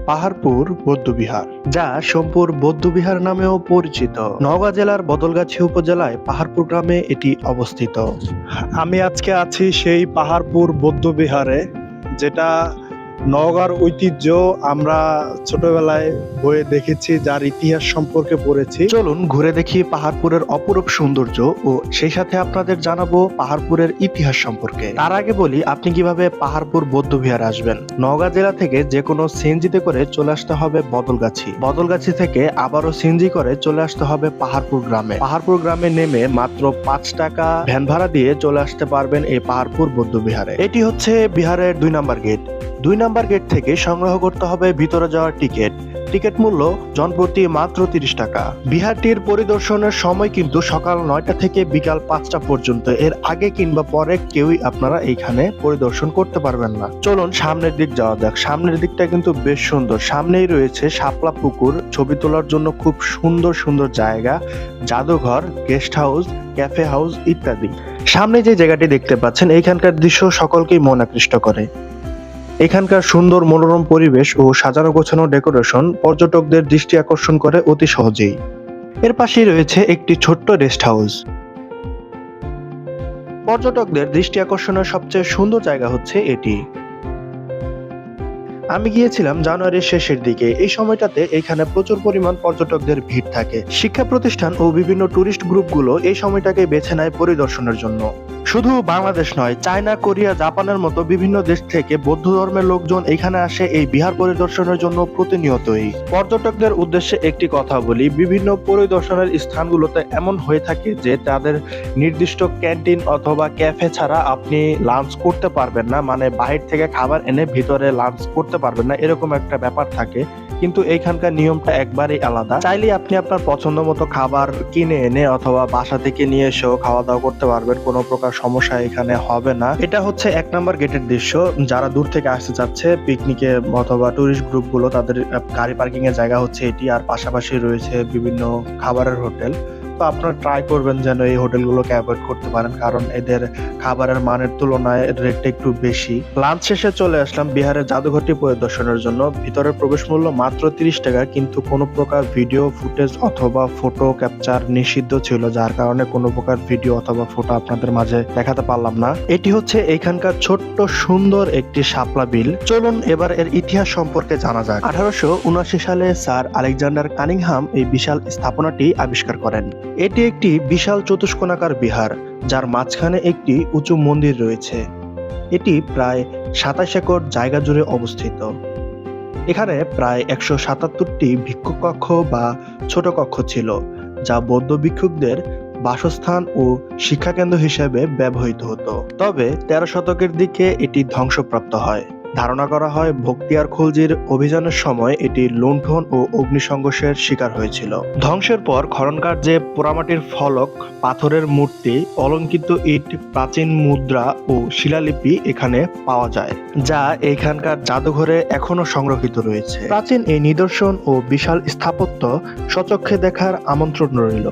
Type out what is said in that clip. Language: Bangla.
পাহাড়পুর বৌদ্ধবিহার, যা সোমপুর বৌদ্ধবিহার নামেও পরিচিত। নওগাঁ জেলার বদলগাছি উপজেলায় পাহাড়পুর গ্রামে এটি অবস্থিত। আমি আজকে আছি সেই পাহাড়পুর বৌদ্ধবিহারে, যেটা নওগাঁর ঐতিহ্য। আমরা ছোটবেলায় বইয়ে দেখেছি, যার ইতিহাস সম্পর্কে পড়েছি। চলুন ঘুরে দেখি পাহাড়পুরের অপরূপ সৌন্দর্য ও সেই সাথে আপনাদের জানাবো পাহাড়পুরের ইতিহাস সম্পর্কে। তার আগে বলি, আপনি কিভাবে পাহাড়পুর বৌদ্ধবিহার আসবেন। নওগাঁ জেলা থেকে যে কোনো সিএনজিতে করে চলে আসতে হবে বদলগাছি। বদলগাছি থেকে আবারও সিএনজি করে চলে আসতে হবে পাহাড়পুর গ্রামে। পাহাড়পুর গ্রামে নেমে মাত্র 5 টাকা ভ্যান ভাড়া দিয়ে চলে আসতে পারবেন এই পাহাড়পুর বৌদ্ধবিহারে। এটি হচ্ছে বিহারের 2 নম্বর গেট। 2 নম্বর গেট থেকে সংগ্রহ করতে হবে ভিতরে যাওয়ার টিকিট। টিকিট মূল্য জনপ্রতি মাত্র 30 টাকা। বিহারটির পরিদর্শনের সময় কিন্তু সকাল 9টা থেকে বিকাল 5টা পর্যন্ত। এর আগে কিংবা পরে কেউই আপনারা এইখানে পরিদর্শন করতে পারবেন না। চলুন সামনের দিক যাওয়া যাক। সামনের দিকটা কিন্তু বেশ সুন্দর। সামনেই রয়েছে শাপলা পুকুর, ছবি তোলার জন্য খুব সুন্দর সুন্দর জায়গা, জাদুঘর, গেস্ট হাউস, ক্যাফে হাউস ইত্যাদি। সামনে যে জায়গাটি দেখতে পাচ্ছেন, এইখানকার দৃশ্য সকলকেই মন আকৃষ্ট করে। এখানকার সুন্দর মনোরম পরিবেশ ও সাজানো গোছানো ডেকোরেশন পর্যটকদের দৃষ্টি আকর্ষণ করে অতি সহজেই। এর পাশেই রয়েছে একটি ছোট্ট রেস্ট হাউস। পর্যটকদের দৃষ্টি আকর্ষণের সবচেয়ে সুন্দর জায়গা হচ্ছে এটি। আমি গিয়েছিলাম জানুয়ারির শেষের দিকে। এই সময়টাতে এখানে প্রচুর পরিমাণ পর্যটকদের ভিড় থাকে। শিক্ষা প্রতিষ্ঠান ও বিভিন্ন টুরিস্ট গ্রুপগুলো এই সময়টাকে বেছে নেয় পরিদর্শনের জন্য। শুধু বাংলাদেশ নয়, চায়না, কোরিয়া, জাপানের মতো বিভিন্ন দেশ থেকে বৌদ্ধ ধর্মের লোকজন এখানে আসে এই বিহার পরিদর্শনের জন্য প্রতিনিয়তই। পর্যটকদের উদ্দেশ্যে একটি কথা বলি, বিভিন্ন পরিদর্শনের স্থানগুলোতে এমন হয়ে থাকে যে তাদের নির্দিষ্ট ক্যান্টিন অথবা ক্যাফে ছাড়া আপনি লাঞ্চ করতে পারবেন না, মানে বাইরে থেকে খাবার এনে ভিতরে লাঞ্চ করতে পারবেন না, এরকম একটা ব্যাপার থাকে। কিন্তু এইখানকার নিয়মটা একবারেই আলাদা। চাইলে আপনি আপনার পছন্দ মতো খাবার কিনে এনে অথবা বাসা থেকে নিয়ে এসেও খাওয়া দাওয়া করতে পারবেন, কোনো প্রকার সমস্যা এখানে হবে না। এটা হচ্ছে 1 নম্বর গেটের দৃশ্য। যারা দূর থেকে আসতে চাচ্ছে পিকনিকে অথবা টুরিস্ট গ্রুপগুলো, তাদের গাড়ি পার্কিং এর জায়গা হচ্ছে এটি। আর পাশাপাশি রয়েছে বিভিন্ন খাবারের হোটেল। তো আপনারা ট্রাই করবেন যেন এই হোটেলগুলোকে অ্যাভয়েড করতে পারেন, কারণ এদের খাবারের মানের তুলনায় রেটটা একটু বেশি। লাঞ্চ শেষে চলে আসলাম বিহারের জাদুঘরটি পরিদর্শনের জন্য। ভিতরের প্রবেশ মূল্য মাত্র 30 টাকা, কিন্তু কোনো প্রকার ভিডিও ফুটেজ অথবা ফটো ক্যাপচার নিষিদ্ধ ছিল, যার কারণে কোনো প্রকার ভিডিও অথবা ফটো আপনাদের মাঝে দেখাতে পারলাম না। এটি হচ্ছে এখানকার ছোট্ট সুন্দর একটি শাপলা বিল। চলুন এবার এর ইতিহাস সম্পর্কে জানা যাক। 1879 সালে স্যার আলেকজান্ডার কানিংহাম এই বিশাল স্থাপনাটি আবিষ্কার করেন। এটি একটি বিশাল চতুষ্কোণাকার বিহার, যার মাঝখানে একটি উঁচু মন্দির রয়েছে। এটি প্রায় 27 একর জায়গা জুড়ে অবস্থিত। এখানে প্রায় 177টি ভিক্ষু কক্ষ বা ছোট কক্ষ ছিল, যা বৌদ্ধ ভিক্ষুকদের বাসস্থান ও শিক্ষাকেন্দ্র হিসেবে ব্যবহৃত হতো। তবে 13 শতকের দিকে এটি ধ্বংসপ্রাপ্ত হয়। ধারণা করা হয় বখতিয়ার খলজির অভিযানের সময় এটি লুণ্ঠন ও অগ্নিসংঘর্ষের শিকার হয়েছিল। ধ্বংসের পর খনন কার্যে পোড়ামাটির ফলক, পাথরের মূর্তি, অলঙ্কৃত ইট, প্রাচীন মুদ্রা ও শিলালিপি এখানে পাওয়া যায়, যা এখানকার জাদুঘরে এখনো সংরক্ষিত রয়েছে। প্রাচীন এই নিদর্শন ও বিশাল স্থাপত্য স্বচক্ষে দেখার আমন্ত্রণ রইল।